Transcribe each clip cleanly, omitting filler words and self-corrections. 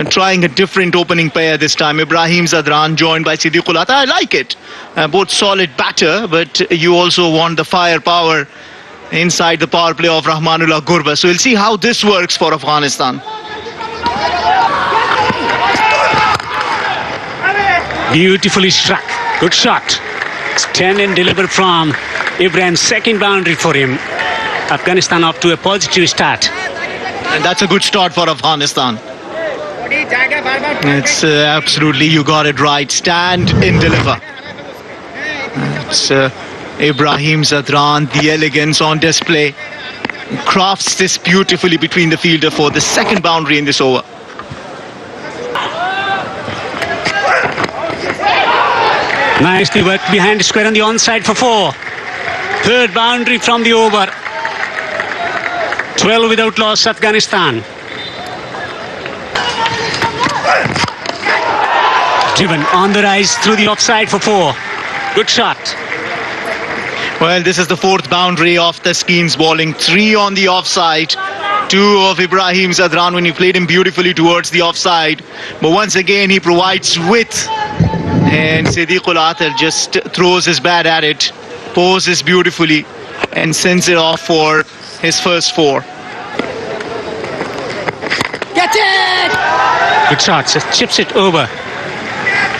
trying a different opening pair this time. Ibrahim Zadran joined by Siddiqul Atta. I like it. Both solid batter, but you also want the firepower inside the power play of Rahmanullah Gurba. So we'll see how this works for Afghanistan. Beautifully struck. Good shot. Stand and deliver from Ibrahim's second boundary for him. Afghanistan off to a positive start. And that's a good start for Afghanistan. It's absolutely, you got it right. Stand and deliver. It's Ibrahim Zadran, the elegance on display. Crafts this beautifully between the fielder for the second boundary in this over. Nicely worked behind the square on the onside for 4. Third boundary from the over. 12 without loss, Afghanistan. Driven on the rise through the offside for 4. Good shot. Well, this is the fourth boundary of the Skeens bowling. 3 on the offside. 2 of Ibrahim Zadran when he played him beautifully towards the offside. But once again, he provides width. And Siddiqul Atta just throws his bat at it, poses beautifully, and sends it off for his first 4. Get it! Good shot. Just chips it over.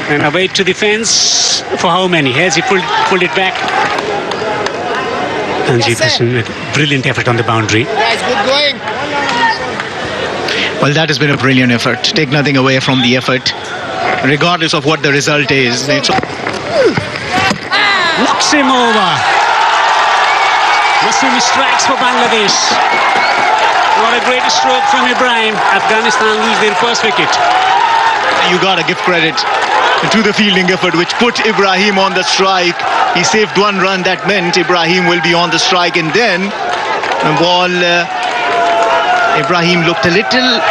And away to the fence for how many? Has he pulled it back? Anjeet Hassan with brilliant effort on the boundary. Guys, good going. Well, that has been a brilliant effort. Take nothing away from the effort, regardless of what the result is. Knocks him over. Wasim strikes for Bangladesh. What a great stroke from Ibrahim. Afghanistan lose their first wicket. You got to give credit to the fielding effort which put Ibrahim on the strike. He saved 1 run. That meant Ibrahim will be on the strike. And then the ball, Ibrahim looked a little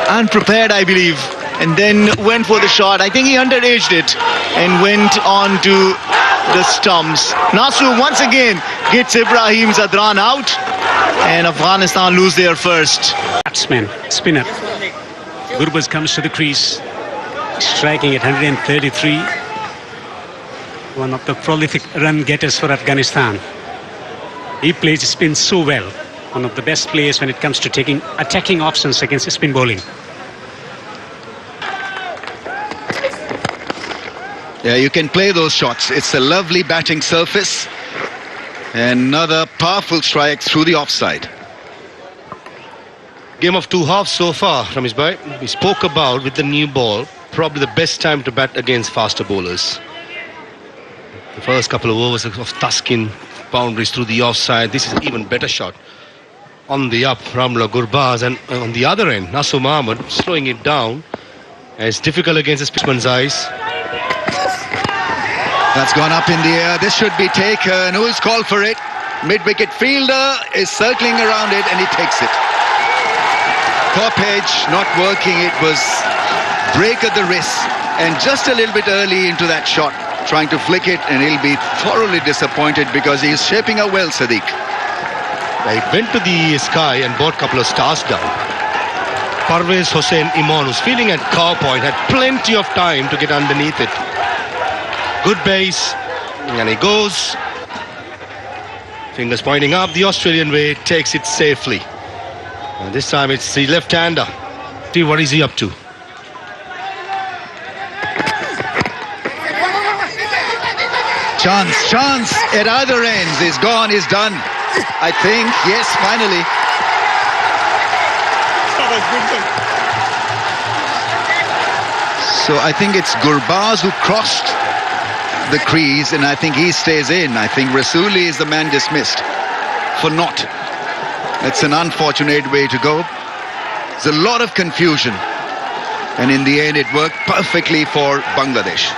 unprepared, I believe, and then went for the shot. I think he underaged it and went on to the stumps. Nasu once again gets Ibrahim Zadran out, and Afghanistan lose their first. Batsman, spinner. Gurbaz comes to the crease, striking at 133. One of the prolific run getters for Afghanistan. He plays spin so well. One of the best players when it comes to taking attacking options against spin bowling. Yeah, you can play those shots. It's a lovely batting surface. Another powerful strike through the offside. Game of 2 halves so far, Ramesh bhai. We spoke about with the new ball, probably the best time to bat against faster bowlers. The first couple of overs of Taskin, boundaries through the offside. This is an even better shot. On the up, Rahmanullah Gurbaz, and on the other end, Nasu Mohammed slowing it down. It's difficult against the pitchman's eyes. That's gone up in the air. This should be taken. Who is called for it? Mid-wicket fielder is circling around it and he takes it. Top edge not working. It was break at the wrist and just a little bit early into that shot, trying to flick it, and he'll be thoroughly disappointed because he's shaping up well, Sadiq. He went to the sky and brought a couple of stars down. Parvez Hossain Iman, who's feeling at cow point, had plenty of time to get underneath it. Good base, and he goes. Fingers pointing up the Australian way, takes it safely. And this time it's the left-hander. See what is he up to. Chance at either ends. He's gone, he's done. I think, yes, finally. So I think it's Gurbaz who crossed the crease, and I think he stays in. I think Rasuli is the man dismissed for not. It's an unfortunate way to go. There's a lot of confusion, and in the end it worked perfectly for Bangladesh.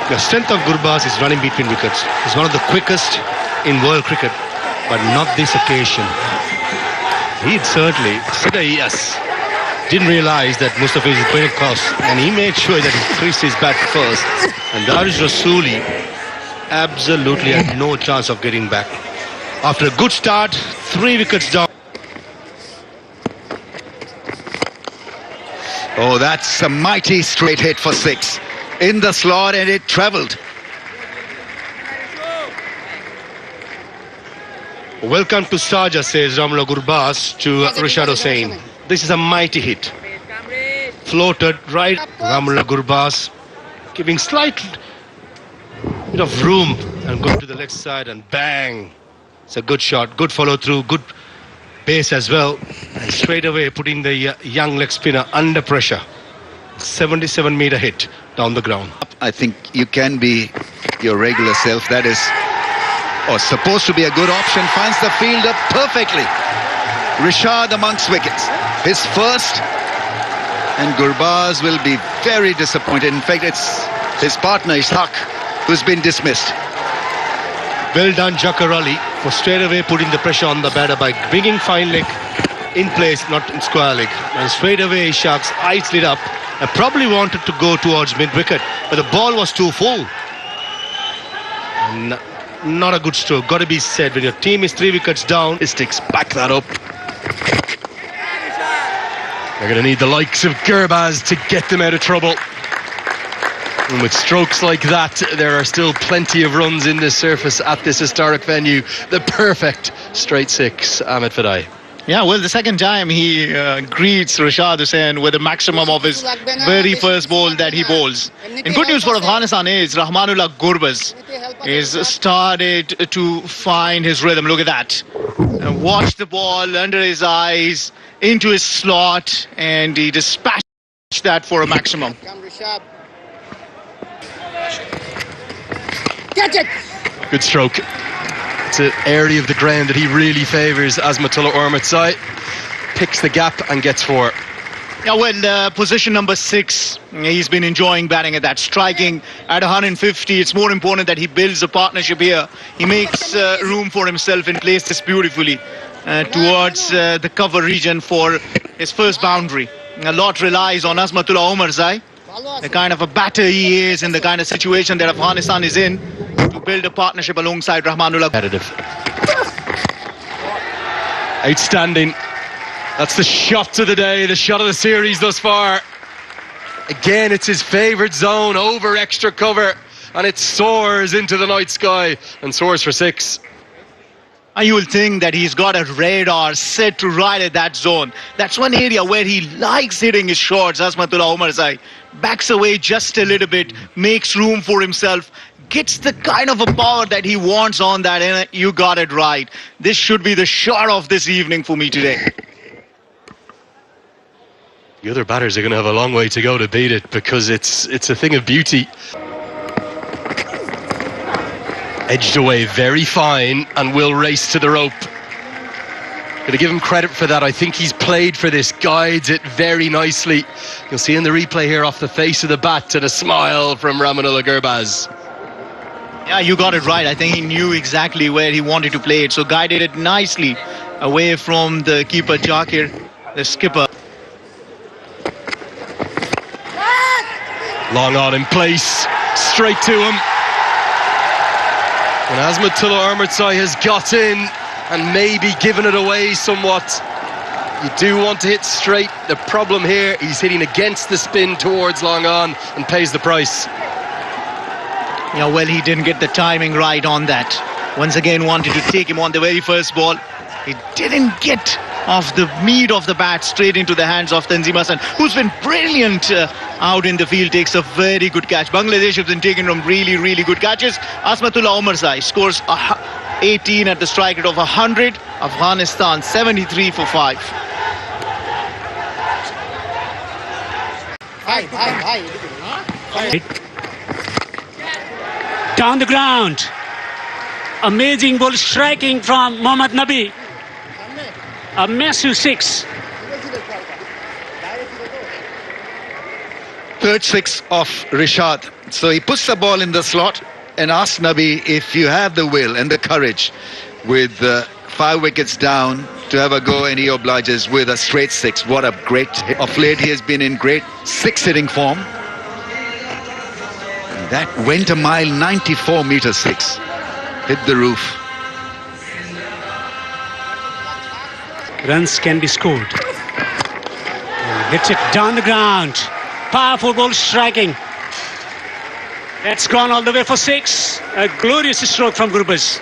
The strength of Gurbaz is running between wickets. He's one of the quickest in world cricket, but not this occasion. He'd certainly said a yes. Didn't realize that Mustafiz is going across, and he made sure that he creased his bat first. And Darius Rasuli absolutely had no chance of getting back. After a good start, 3 wickets down. Oh, that's a mighty straight hit for 6. In the slot, and it travelled. Welcome to Sharjah, says Ramla Gurbaz to Rashad Hussain. This is a mighty hit. Floated right. Ramla Gurbaz giving slight bit of room and go to the left side and bang. It's a good shot, good follow through, good pace as well. And straight away putting the young leg spinner under pressure. 77-meter hit down the ground. I think you can be your regular self. That is supposed to be a good option. Finds the fielder perfectly. Rashad amongst wickets. His first. And Gurbaz will be very disappointed. In fact, it's his partner, Ishaq, who's been dismissed. Well done, Jakar Ali, for straight away putting the pressure on the batter by bringing fine leg in place, not in square leg. And straight away, Ishaq's eyes lit up and probably wanted to go towards mid-wicket, but the ball was too full. And not a good stroke, got to be said. When your team is 3 wickets down, Statistics back that up. They're going to need the likes of Gurbaz to get them out of trouble. And with strokes like that, there are still plenty of runs in this surface at this historic venue. The perfect straight 6, Ahmed Fadai. Yeah, well, the second time he greets Rashad Hussain with the maximum of his very first ball that he bowls. And good news for Afghanistan is Rahmanullah Gurbaz is started to find his rhythm. Look at that. Watch the ball under his eyes, into his slot, and he dispatched that for a maximum. Catch it! Good stroke. It's an area of the ground that he really favours. Azmatullah Ormatzai picks the gap and gets 4. Yeah, well, position number 6, he's been enjoying batting at that. Striking at 150, it's more important that he builds a partnership here. He makes room for himself and plays this beautifully towards the cover region for his first boundary. A lot relies on Azmatullah Omarzai, the kind of a batter he is and the kind of situation that Afghanistan is in, to build a partnership alongside Rahmanullah. Competitive. Outstanding. That's the shot of the day, the shot of the series thus far. Again, it's his favourite zone, over extra cover, and it soars into the night sky and soars for 6. You will think that he's got a radar set right at that zone. That's one area where he likes hitting his shots. Azmatullah Omarzai backs away just a little bit, makes room for himself, gets the kind of a power that he wants on that, and you got it right. This should be the shot of this evening for me today. The other batters are going to have a long way to go to beat it, because it's a thing of beauty. Edged away very fine and will race to the rope. Going to give him credit for that. I think he's played for this, guides it very nicely. You'll see in the replay here off the face of the bat, and a smile from Rahmanullah Gurbaz. Yeah, you got it right. I think he knew exactly where he wanted to play it, so guided it nicely away from the keeper Jakir, the skipper. Long on in place, straight to him. And Azmatullah Ormatzai has got in and maybe given it away somewhat. You do want to hit straight. The problem here, he's hitting against the spin towards long on and pays the price. Yeah, well, he didn't get the timing right on that. Once again, wanted to take him on the very first ball. He didn't get off the meat of the bat straight into the hands of Tanzim Hassan, who's been brilliant out in the field, takes a very good catch. Bangladesh has been taking some really, really good catches. Azmatullah Omarzai scores 18 at the strike rate of 100. Afghanistan 73 for 5. Down the ground. Amazing ball striking from Mohammad Nabi. A massive 6. Third 6 of Rashad. So he puts the ball in the slot and asks Nabi if you have the will and the courage with 5 wickets down to have a go, and he obliges with a straight 6. What a great hit. Of late he has been in great 6-hitting form. And that went a mile, 94-meter 6. Hit the roof. Runs can be scored. And Hits it down the ground. Powerful ball striking. That's gone all the way for 6. A glorious stroke from Gurbaz.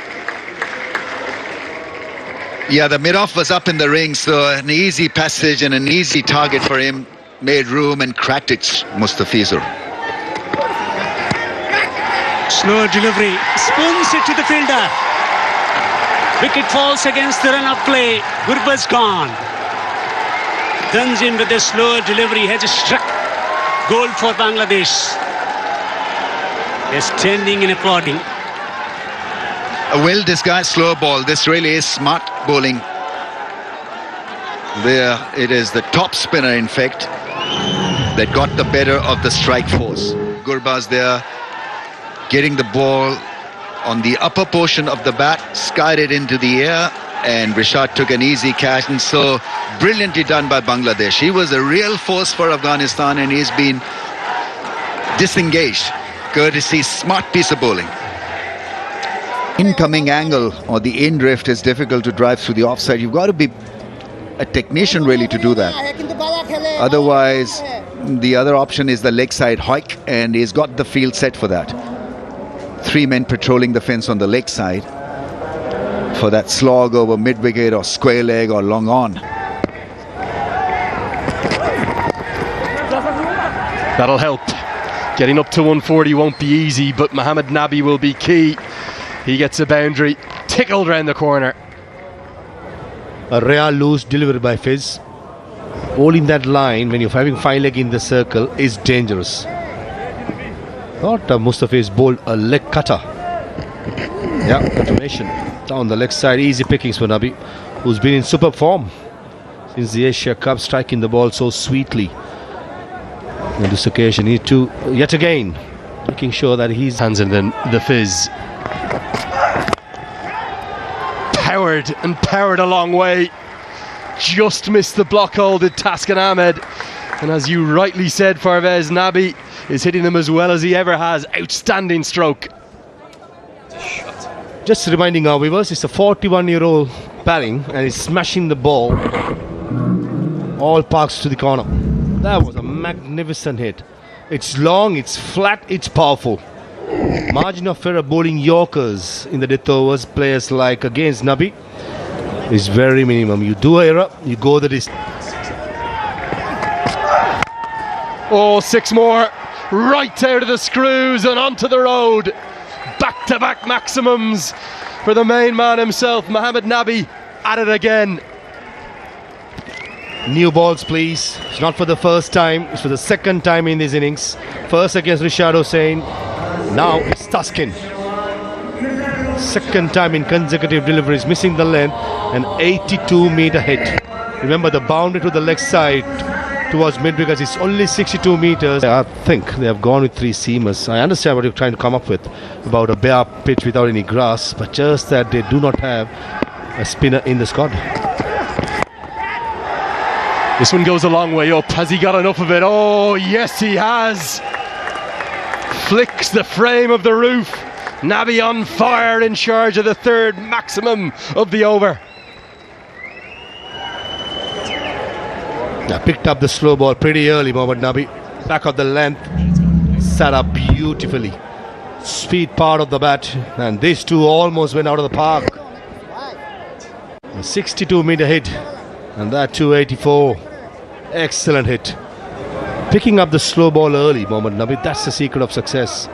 Yeah, the mid-off was up in the ring, so an easy passage and an easy target for him. Made room and cracked it, Mustafizur. Slow delivery. Spoons it to the fielder. Wicket falls against the run-up play. Gurbaz gone. Guns in with a slow delivery. Has struck goal for Bangladesh. They're standing and applauding. A well-disguised slow ball. This really is smart bowling. There it is, the top spinner, in fact, that got the better of the strike force. Gurbaz there, getting the ball on the upper portion of the bat, skied it into the air, and Rishad took an easy catch, and so brilliantly done by Bangladesh. He was a real force for Afghanistan, and he's been disengaged, courtesy smart piece of bowling. Incoming angle or the in drift is difficult to drive through the offside. You've got to be a technician really to do that. Otherwise, the other option is the leg side hike, and he's got the field set for that. 3 men patrolling the fence on the leg side for that slog over mid-wicket or square leg or long on. That'll help. Getting up to 140 won't be easy, but Mohammad Nabi will be key. He gets a boundary, tickled round the corner. A rare loose delivery by Fizz. Holding that line when you're having 5 leg in the circle is dangerous. Thought Mustafiz bowled a leg cutter. Yeah, continuation. Down the leg side, easy pickings for Nabi, who's been in superb form since the Asia Cup, striking the ball so sweetly. On this occasion, he too, yet again, making sure that he's Hands in the Fizz. Powered a long way. Just missed the block hole, did Taskin Ahmed. And as you rightly said, Parvez, Nabi is hitting them as well as he ever has. Outstanding stroke. just reminding our viewers, it's a 41-year-old batting and he's smashing the ball all parks to the corner. That was a magnificent hit. It's long, it's flat, it's powerful. Margin of error bowling Yorkers in the death overs, players like against Nabi, is very minimum. You do error, you go the distance. Oh, 6 more. Right out of the screws and onto the road. Back-to-back maximums for the main man himself, Mohammad Nabi, at it again. New balls, please. It's not for the first time, it's for the second time in this innings. First against Rishad Hussain, now it's Taskin. Second time in consecutive deliveries, missing the length, an 82-meter hit. Remember, the boundary to the leg side towards mid-wicket is only 62 meters. I think they have gone with 3 seamers. I understand what you're trying to come up with about a bare pitch without any grass, but just that they do not have a spinner in the squad. This one goes a long way up. Has he got enough of it? Oh, yes, he has. Flicks the frame of the roof. Nabi on fire, in charge of the 3rd maximum of the over. Picked up the slow ball pretty early, Mohammad Nabi. Back of the length, set up beautifully. Speed part of the bat, and these two almost went out of the park. A 62-meter hit, and that 284. Excellent hit. Picking up the slow ball early, Mohammad Nabi, that's the secret of success.